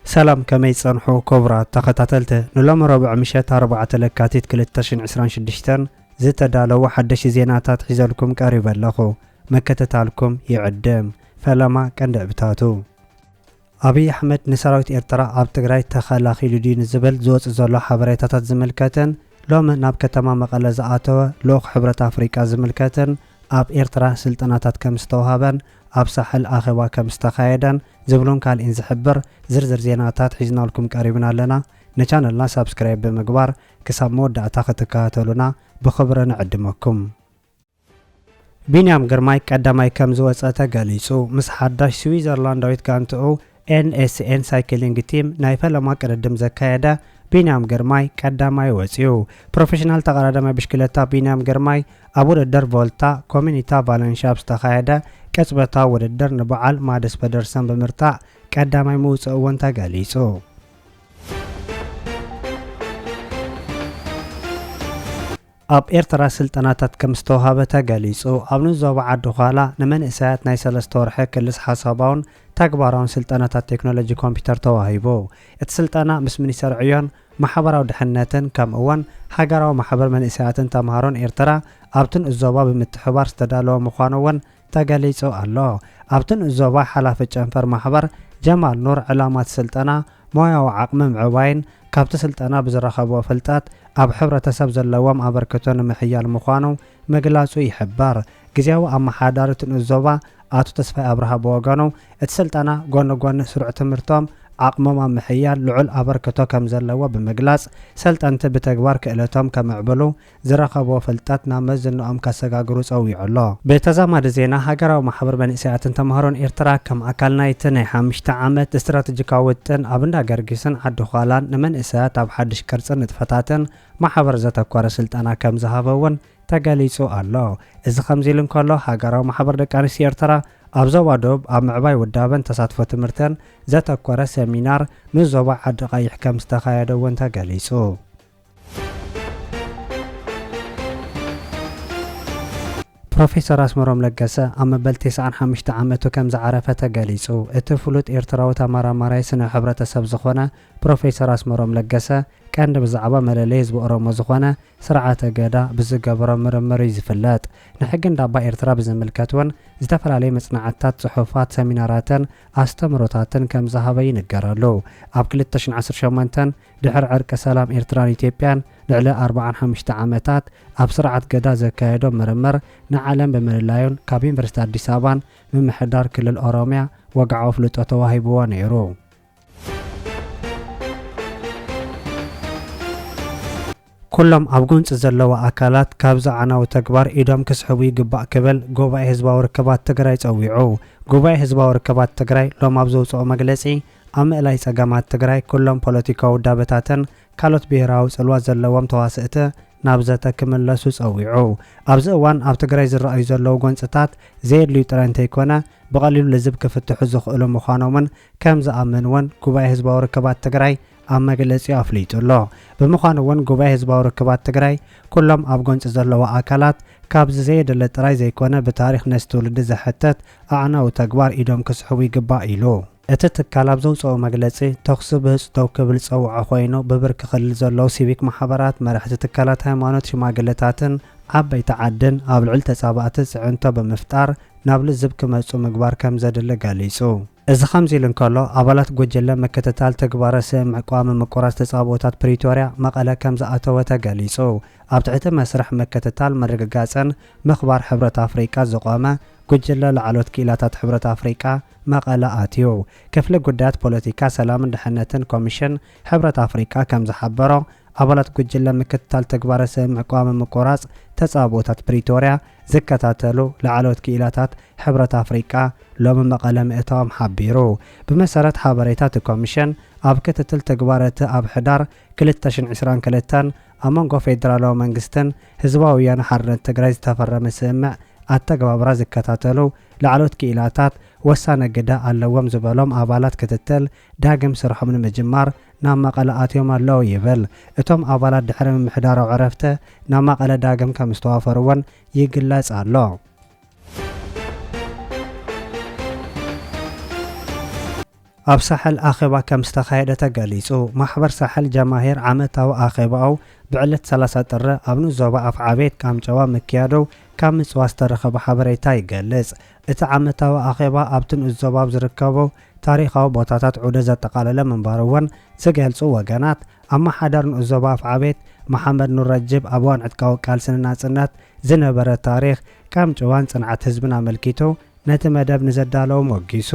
سلام كمي صنحو كبرى تختاتلته نلوم ربع مشات 4 لكاتيت 2026 زتدالو حدش زيناتات حيزلكم قريب لخو مكتتالكم يعدم فلما كندعبتاتو أبي أحمد نسراويت إرترا أب تግራይ ተኸላኺሉ ዲን ዝብል ዝወጽእ ዘሎ ሓበሬታታት ዝምልከትን ሎሚ ናብ ከተማ መቐለ ዝኣተወ ልኡኽ ሕብረት ኣፍሪቃ ዝምልከትን ኣብ ኤርትራ ስልጠናታት ከም ዝተወሃበን ኣብ ሳሕል ኣኼባ ከም ዝተኻየደን ዝብሉን ካልእን ዝሕብር ዝርዝር ዜናታት ሒዝናልኩም ቀሪብና ኣለና። ነቻነልና ሳብስክራይብ ብምግባር ክሳብ መወዳእታ ክትከታተሉና ብኽብሪ ንዕድመኩም። ቢንያም ግርማይ ቀዳማይ ከም ዝወፀ ተገሊጹ። ምስ ሓዳሽ ስዊዘርላንዳዊት ጋንትኡ NSN ሳይክሊንግ ቲም ናይ ፈለማ ቅድድም ዘካየደ ቢንያም ግርማይ ቀዳማይ ወፂኡ። ፕሮፌሽናል ተቀዳዳማይ ብሽክለታ ቢንያም ግርማይ ኣብ ውድድር ቮልታ ኮሚኒታ ቫለንሻፕ ዝተካየደ ቅጽበታ ውድድር ንበዓል ማደስ በደርሰን ብምርታዕ ቀዳማይ ምውፅእ እውን ተገሊጹ። ኣብ ኤርትራ ስልጠናታት ከም ዝተወሃበ ተገሊጹ። ኣብ ንዞባ ዓዲ ኋላ ንመንእሰያት ናይ 3 ወርሒ ክልስ ሓሳባውን ተግባራውን ስልጠናታት ቴክኖሎጂ ኮምፒውተር ተዋሂቡ። እቲ ስልጠና ምስ ሚኒስተር ዕዮን ማሕበራዊ ድሕነትን ከምኡ እውን ሃገራዊ ማሕበር መንእሰያትን ተምሃሮን ኤርትራ ኣብትን እዞባ ብምትሕባር ዝተዳለወ ምዃኑ እውን ተገሊጹ ኣሎ። ኣብትን እዞባ ሓላፊ ጨንፈር ማሕበር ጀማል ኑር ዕላማት ስልጠና ሞያዊ ዓቕሚ ምዕባይን ካብቲ ስልጠና ብዝረኸቦ ፍልጠት ኣብ ሕብረተሰብ ዘለዎም ኣበርክቶ ንምሕያል ምዃኑ ምግላጹ ይሕበር። ጊዜያዊ ኣመሓዳሪ ትንዞባ ኣቶ ተስፋይ ኣብርሃ ብወገኑ እቲ ስልጠና ጎኒ ጎኒ ስሩዕ ትምህርቶም ዓቕሞም ኣብ ምሕያል ልዑል ኣበርክቶ ከም ዘለዎ ብምግላጽ ሰልጠንቲ ብተግባር ክእለቶም ከምዕብሉ ዝረኸቦ ፍልጠት ናብ መዝንኦም ካሰጋግሩ ጸዊዑ ኣሎ። ብተዛማዲ ዜና ሃገራዊ ማሕበር መንእሰያትን ተምሃሮን ኤርትራ ከም ኣካል ናይቲ ናይ 5 ዓመት ስትራቴጂካዊ ውጥን ኣብ እንዳገርጊስን ዓዲ ኋላን ንመንእሰያት ኣብ ሓድሽ ቅርጽን ንጥፈታትን ማሕበር ዘተኮረ ስልጠና ከም ዝሃበ እውን ተገሊጹ ኣሎ። እዚ ከምዚ ኢሉ እንከሎ ሃገራዊ ማሕበር ደቂ ኣንስትዮ ኤርትራ ኣብ ዞባ ደቡብ ኣብ ምዕባይ ውዳበን ተሳትፎ ትምህርትን ዘተኮረ ሰሚናር ምስ ዞባ ዓዲ ቀይሕ ከም ዝተኻየደ እውን ተገሊጹ። ፕሮፌሰር ኣስመሮም ለገሰ ኣብ መበል 95 ዓመቱ ከም ዝዓረፈ ተገሊጹ። እቲ ፍሉጥ ኤርትራዊ ተመራማራይ ስነ ሕብረተሰብ ዝኾነ ፕሮፌሰር ኣስመሮም ለገሰ ቀንዲ ብዛዕባ መለለይ ህዝቢ ኦሮሞ ዝኾነ ስርዓተ ገዳ ብዝገበሮ ምርምር እዩ ዝፍለጥ። ንሕጊ እንዳባ ኤርትራ ብዝምልከት እውን ዝተፈላለዩ መጽናዕትታት፣ ጽሑፋት፣ ሰሚናራትን ኣስተምሮታትን ከም ዝሃበ ይንገረሉ። ኣብ 2018 ድሕሪ ዕርቀ ሰላም ኤርትራን ኢትዮጵያን ልዕሊ 45 ዓመታት ኣብ ስርዓት ገዳ ዘካየዶ ምርምር ንዓለም ብምልላዩን ካብ ዩኒቨርሲቲ ኣዲስ ኣበባን ምምሕዳር ክልል ኦሮሚያ ወግዓዊ ፍልጦ ተዋሂብዎ ነይሩ። ኩሎም ኣብ ጉንፂ ዘለዎ ኣካላት ካብ ዝዓናዊ ተግባር ኢዶም ክስሕቡ ይግባእ ክብል ጉባኤ ህዝባዊ ርክባት ትግራይ ጸዊዑ። ጉባኤ ህዝባዊ ርክባት ትግራይ ሎም ኣብ ዘውፅኦ መግለጺ ኣብ ምእላይ ጸገማት ትግራይ ኩሎም ፖለቲካዊ ውዳበታትን ካልኦት ብሄራዊ ጽልዋ ዘለዎም ተዋስእቲ ናብ ዘተ ክምለሱ ጸዊዑ። ኣብዚ እዋን ኣብ ትግራይ ዝረኣዩ ዘለዉ ጎንፅታት ዘየድልዩ ጥራይ እንተይኮነ ብቐሊሉ ልዝብ ክፍትሑ ዝኽእሉ ምዃኖምን ከም ዝኣምን እውን ጉባኤ ህዝባዊ ርክባት ትግራይ ኣብ መግለጺ ኣፍሊጡሎ። ብምዃኑ እውን ጉባኤ ህዝባዊ ርክባት ትግራይ ኩሎም ኣብ ጎንፂ ዘለዎ ኣካላት ካብዚ ዘየድለ ጥራይ ዘይኮነ ብታሪክ ነዚ ትውልዲ ዘሕተት ኣዕናዊ ተግባር ኢዶም ክስሕቡ ይግባእ ኢሉ። እቲ ትካል ኣብ ዘውፅኦ መግለጺ ተኽሲ ብህፅተው ክብል ጸውዖ ኮይኑ ብብርኪ ክልል ዘለዉ ሲቪክ ማሕበራት፣ መራሕቲ ትካላት ሃይማኖት፣ ሽማግለታትን ዓበይቲ ዓድን ኣብ ልዕሊ ተጻባእቲ ጽዕንቶ ብምፍጣር ናብ ልዝብ ክመጹ ምግባር ከም ዘድሊ ገሊጹ። እዚ ከምዚ ኢሉ እንከሎ ኣባላት ጉጅለ ምክትታል ተግባረ ስምዒ ቋሚ ምቁራጽ ተጻብኦታት ፕሪቶርያ መቐለ ከም ዝኣተወ ተገሊጹ። ኣብ ትሕቲ መስርሕ ምክትታል ምርግጋጽን ምኽባር ሕብረት ኣፍሪቃ ዝቖመ ጉጅለ ላዕሎት ክኢላታት ሕብረት ኣፍሪቃ መቐለ ኣትዩ። ክፍሊ ጉዳያት ፖለቲካ ሰላምን ድሕነትን ኮሚሽን ሕብረት ኣፍሪቃ ከም ዝሓበሮ ኣባላት ጉጅለ ምክትታል ተግባረ ስምዒ ቋሚ ምቁራጽ ተጻብኦታት ፕሪቶርያ ዝከታተሉ ላዕሎት ክኢላታት ሕብረት ኣፍሪቃ ሎሚ መቐለ ምእታዎም ሓቢሩ። ብመሰረት ሓበሬታት ኮሚሽን ኣብ ክትትል ተግባራት ኣብ ሕዳር 2022 ኣብ መንጎ ፌደራላዊ መንግስትን ህዝባዊ ወያነ ሓርነት ትግራይ ዝተፈረመ ስምምዕ ኣተገባብራ ዝከታተሉ ላዕሎት ክኢላታት ወሳነ ግደ ኣለዎም ዝበሎም ኣባላት ክትትል ዳግም ስርሖም ንምጅማር ናብ መቐለ ኣትዮም ኣለዉ ይብል። እቶም ኣባላት ድሕሪ ምምሕዳራዊ ዕረፍቲ ናብ መቐለ ዳግም ከም ዝተዋፈሩ እውን ይግለጽ ኣሎ። ኣብ ሳሕል ኣኼባ ከም ዝተኻየደ ተገሊጹ። ማሕበር ሳሕል ጀማሂር ዓመታዊ ኣኼባው ብዕለት 30 ጥሪ ኣብ ንዞባ ኣፍዓቤት ካምጨዋ ምክያዱ ካብ ምጽዋ ዝተረኸበ ሓበሬታ ይገልጽ። እቲ ዓመታዊ ኣኼባ ኣብቲ ንዞባ ዝርከቡ ታሪኻዊ ቦታታት ዑደ ዘጠቓለለ ምንባር እውን ዝገልጹ ወገናት ኣመሓዳር ንዞባ ኣፍዓቤት መሐመድ ኑር ረጅብ ኣብ እዋን ዕጥቃዊ ቃልሲ ናጽነት ዝነበረ ታሪኽ ካምጨዋን ጽንዓት ህዝብን ኣመልኪቱ ነቲ መደብ ንዘዳለዎ ሞጊሱ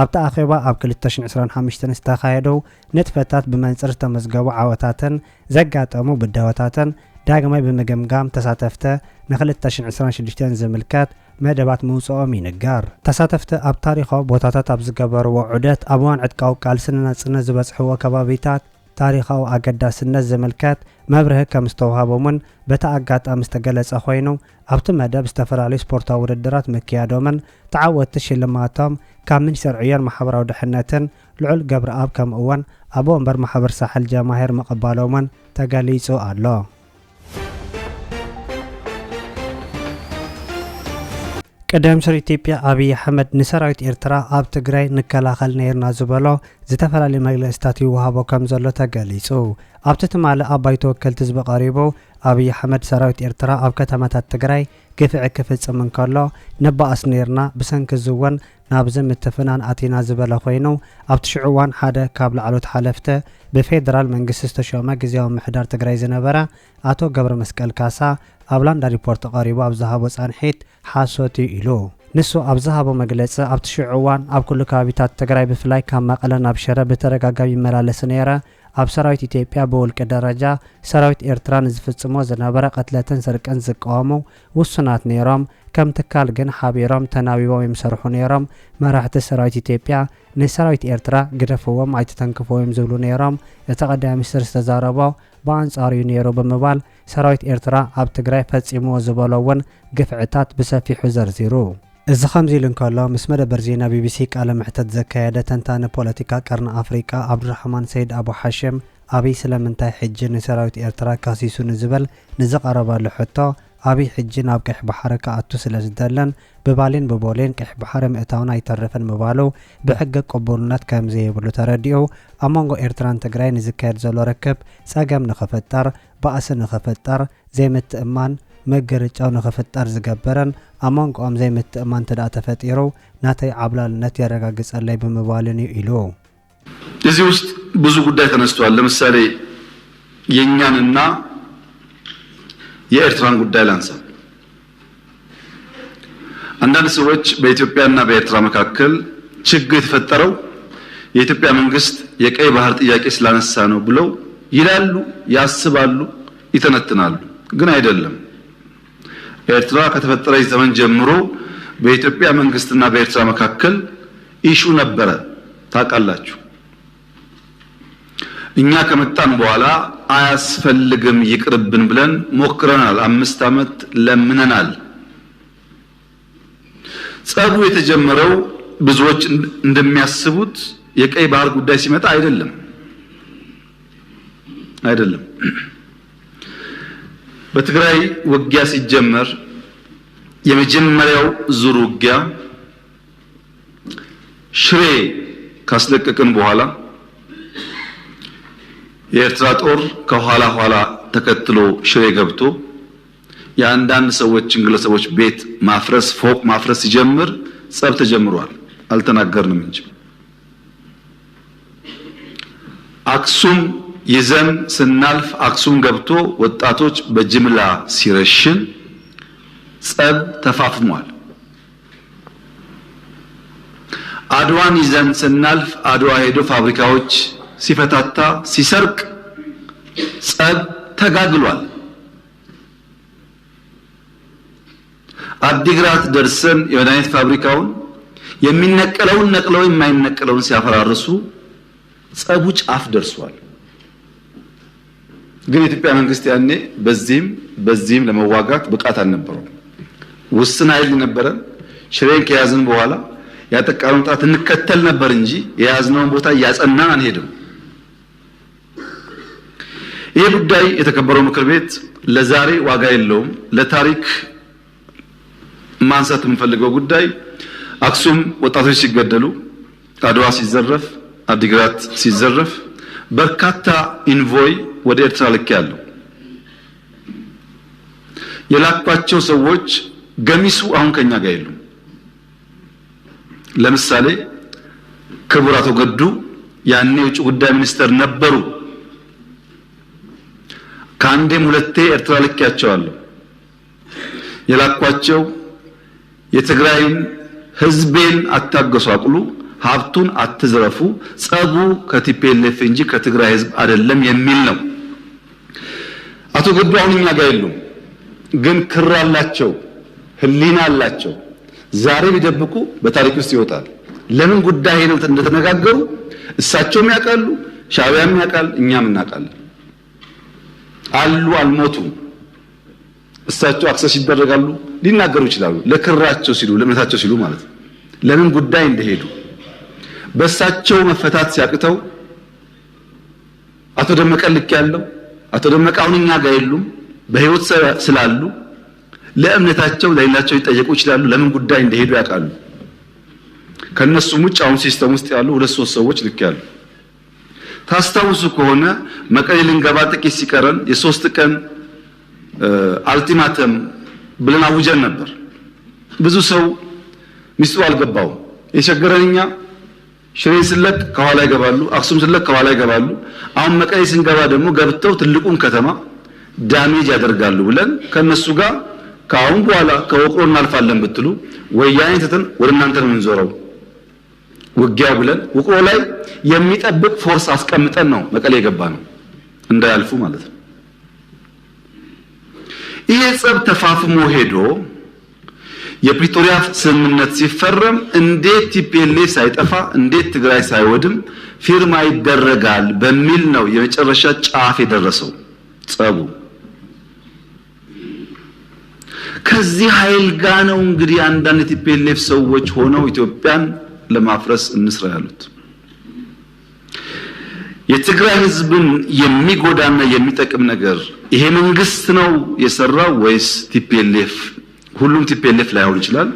ኣብቲ ኣኼባ ኣብ 2025 ዝተኻየዱ ንጥፈታት ብመንጽር ዝተመዝገቡ ዓወታትን ዘጋጠሙ ብዳወታትን ዳግማይ ብምግምጋም ተሳተፍተ ን2026 ዝምልከት መደባት ምውጽኦም ይንገር። ተሳተፍቲ ኣብ ታሪኻዊ ቦታታት ኣብ ዝገበርዎ ዑደት ኣብ እዋን ዕጥቃዊ ቃልሲ ናጽነት ዝበጽሕዎ ከባቢታት ታሪኻዊ ኣገዳስነት ዝምልከት መብርህ ከም ዝተዋሃቦምን በቲ ኣጋጣሚ ዝተገለጸ ኮይኑ ኣብቲ መደብ ዝተፈላለዩ ስፖርታዊ ውድድራት ምክያዶምን ተዓወቲ ሽልማቶም ካብ ሚኒስትር ዕዮን ማሕበራዊ ድሕነትን ልዑል ገብረኣብ ከምኡ እውን ኣብ ወንበር ማሕበር ሳሕል ጀማሂር ምቕባሎምን ተገሊጹ ኣሎ። ቀዳም ሚኒስትር ኢትዮጵያ አብይ አሕመድ ንሰራዊት ኤርትራ ኣብ ትግራይ ንከላኸል ነርና ዝበሎ ዝተፈላለዩ መግለጽታት ይወሃቦ ከም ዘሎ ተገሊጹ። ኣብቲ ትማለ ኣብ ባይቶ ወከልቲ ህዝቢ ቀሪቡ አብይ አሕመድ ሰራዊት ኤርትራ ኣብ ከተማታት ትግራይ ግፍዕ ክፍጽም እንከሎ ነባኣስ ነርና ብሰንኪ ዝወን ናብ ዝምትፍናን ኣቲና ዝበለ ኮይኑ ኣብቲ ሽዑ እዋን ሓደ ካብ ላዕሎት ሓለፍተ ብፌደራል መንግስቲ ዝተሾመ ግዜያዊ ምሕዳር ትግራይ ዝነበረ ኣቶ ገብረ መስቀል ካሳ ኣብ ላንዳ ሪፖርት ቀሪቡ ኣብ ዝሃቦ ጻንሒት ሓሶት ኢሉ ንሱ ኣብ ዝሃቦ መግለጺ ኣብቲ ሽዑ እዋን ኣብ ኩሉ ከባቢታት ትግራይ ብፍላይ ካብ መቐለ ናብ ሽረ ብተደጋጋሚ ይመላለስ ነይረ ኣብ ሰራዊት ኢትዮጵያ በውልቂ ደረጃ ሰራዊት ኤርትራ ንዝፍጽሞ ዝነበረ ቀትለትን ስርቅን ዝቃወሙ ውሱናት ነይሮም ከም ትካል ግን ሓቢሮም ተናቢቦም ይሰርሑ ነይሮም መራሕቲ ሰራዊት ኢትዮጵያ ንሰራዊት ኤርትራ ግደፍዎም ኣይተተንክፎም ዝብሉ ነይሮም እቲ ቀዳማይ ሚኒስትር ዝተዛረቦ በአንጻሩ ነይሩ ብምባል ሰራዊት ኤርትራ ኣብ ትግራይ ፈጺሞ ዝበለውን ግፍዕታት ብሰፊሑ ዘርዚሩ እዚ ከምዚ ኢሉ እንከሎ ምስ መደበር ዜና ቢቢሲ ቃለ ምሕተት ዘካየደ ተንታኒ ፖለቲካ ቀርኒ ኣፍሪቃ ዓብዱራሕማን ሰይድ አቡ ሓሽም አብይ ስለምንታይ ሕጂ ንሰራዊት ኤርትራ ካሲሱ ንዝበል ንዝቐረበሉ ሕቶ አብይ ሕጂ ናብ ቀይሕ ባሕሪ ከኣቱ ስለ ዝደለን ብባሌን ብቦሌን ቀይሕ ባሕሪ ምእታውና ኣይተረፈን ምባሉ ብሕጊ ቅቡልነት ከም ዘይብሉ ተረዲኡ ኣብ መንጎ ኤርትራን ትግራይ ንዝካየድ ዘሎ ርክብ ጸገም ንኽፍጠር ባእሲ ንኽፍጠር ዘይምትእማን መገረጫው ንኽፍጠር ዝገበረን ኣብ መንጎኦም ዘይምትእማን ተዳ ተፈጢሩ ናተይ ዓብላልነት ያረጋግጸለይ ብምባልን ኢሉ እዚህ ውስጥ ብዙ ጉዳይ ተነስቷል። ለምሳሌ የኛንና የኤርትራን ጉዳይ ላንሳ። አንዳንድ ሰዎች በኢትዮጵያና በኤርትራ መካከል ችግር የተፈጠረው የኢትዮጵያ መንግስት የቀይ ባህር ጥያቄ ስላነሳ ነው ብለው ይላሉ፣ ያስባሉ፣ ይተነትናሉ። ግን አይደለም። ኤርትራ ከተፈጠረ ዘመን ጀምሮ በኢትዮጵያ መንግስትና በኤርትራ መካከል ኢሹ ነበረ፣ ታውቃላችሁ። እኛ ከመጣን በኋላ አያስፈልግም ይቅርብን ብለን ሞክረናል። 5 ዓመት ለምነናል። ጸቡ የተጀመረው ብዙዎች እንደሚያስቡት የቀይ ባህር ጉዳይ ሲመጣ አይደለም። በትግራይ ውጊያ ሲጀመር የመጀመሪያው ዙር ውጊያ ሽሬ ካስለቀቅን በኋላ የኤርትራ ጦር ከኋላ ኋላ ተከትሎ ሽሬ ገብቶ የአንዳንድ ሰዎችን ግለሰቦች ቤት ማፍረስ ፎቅ ማፍረስ ሲጀምር ጸብ ተጀምሯል። አልተናገርንም እንጂ አክሱም ይዘን ስናልፍ አክሱም ገብቶ ወጣቶች በጅምላ ሲረሽን ጸብ ተፋፍሟል። አድዋን ይዘን ስናልፍ አድዋ ሄዶ ፋብሪካዎች ሲፈታታ ሲሰርቅ ጸብ ተጋግሏል። አዲግራት ደርሰን የመድኃኒት ፋብሪካውን የሚነቀለውን ነቅለው የማይነቀለውን ሲያፈራርሱ ጸቡ ጫፍ ደርሷል። ግን የኢትዮጵያ መንግስት ያኔ በዚህም ለመዋጋት ብቃት አልነበረው። ውስን ኃይል ነበረ። ሽሬን ከያዝን በኋላ ያጠቃነውን ጣት እንከተል ነበር እንጂ የያዝነውን ቦታ ያጸናን አንሄድም። ይህ ጉዳይ የተከበረው ምክር ቤት ለዛሬ ዋጋ የለውም። ለታሪክ ማንሳት የምፈልገው ጉዳይ አክሱም ወጣቶች ሲገደሉ፣ አድዋ ሲዘረፍ፣ አዲግራት ሲዘረፍ በርካታ ኢንቮይ ወደ ኤርትራ ልኬያለሁ። የላኳቸው ሰዎች ገሚሱ አሁን ከኛ ጋር የሉም። ለምሳሌ ክቡር አቶ ገዱ ያኔ የውጭ ጉዳይ ሚኒስትር ነበሩ። ከአንዴም ሁለቴ ኤርትራ ልኬያቸዋለሁ። የላኳቸው የትግራይን ህዝቤን አታገሷቅሉ፣ ሀብቱን አትዝረፉ፣ ጸቡ ከቲፒኤልኤፍ እንጂ ከትግራይ ህዝብ አይደለም የሚል ነው። አቶ ገዱ አሁን እኛ ጋር የሉም፣ ግን ክር አላቸው፣ ህሊና አላቸው። ዛሬ ቢደብቁ በታሪክ ውስጥ ይወጣል። ለምን ጉዳይ ነው እንደተነጋገሩ እሳቸውም ያውቃሉ፣ ሻዕቢያም ያውቃል፣ እኛም እናውቃለን። አሉ አልሞቱም። እሳቸው አክሰስ ይደረጋሉ፣ ሊናገሩ ይችላሉ። ለክራቸው ሲሉ ለእምነታቸው ሲሉ ማለት ነው። ለምን ጉዳይ እንደሄዱ በእሳቸው መፈታት ሲያቅተው አቶ ደመቀ ልክ ያለው አቶ ደመቀ አሁን እኛ ጋር የሉም፣ በህይወት ስላሉ ለእምነታቸው ለሌላቸው ይጠየቁ ይችላሉ። ለምን ጉዳይ እንደሄዱ ያውቃሉ። ከነሱም ውጭ አሁን ሲስተም ውስጥ ያሉ 2-3 ሰዎች ልክ ያሉ። ታስታውሱ ከሆነ መቀሌ ልንገባ ጥቂት ሲቀረን የ3 ቀን አልቲማተም ብለን አውጀን ነበር። ብዙ ሰው ሚስጥሩ አልገባው። የቸገረንኛ ሽሬን ስለቅ ከኋላ ይገባሉ፣ አክሱም ስለቅ ከኋላ ይገባሉ። አሁን መቀሌ ስንገባ ደግሞ ገብተው ትልቁን ከተማ ዳሜጅ ያደርጋሉ ብለን ከነሱ ጋር ከአሁን በኋላ ከወቅሮ እናልፋለን ብትሉ ወያኔ ተተን ወደ እናንተ ነው የምንዞረው ውጊያው ብለን ውቅሮ ላይ የሚጠብቅ ፎርስ አስቀምጠን ነው መቀሌ የገባ ነው እንዳያልፉ ማለት ነው። ይሄ ጸብ ተፋፍሞ ሄዶ የፕሪቶሪያ ስምምነት ሲፈረም እንዴት ቲፒኤልኤፍ ሳይጠፋ እንዴት ትግራይ ሳይወድም ፊርማ ይደረጋል በሚል ነው የመጨረሻ ጫፍ የደረሰው ጸቡ። ከዚህ ኃይል ጋር ነው እንግዲህ አንዳንድ ቲፒኤልኤፍ ሰዎች ሆነው ኢትዮጵያን ለማፍረስ እንስራ ያሉት። የትግራይ ህዝብን የሚጎዳና የሚጠቅም ነገር ይሄ መንግስት ነው የሰራው ወይስ ቲፒኤልኤፍ? ሁሉም ቲፒኤልኤፍ ላይሆን ይችላል።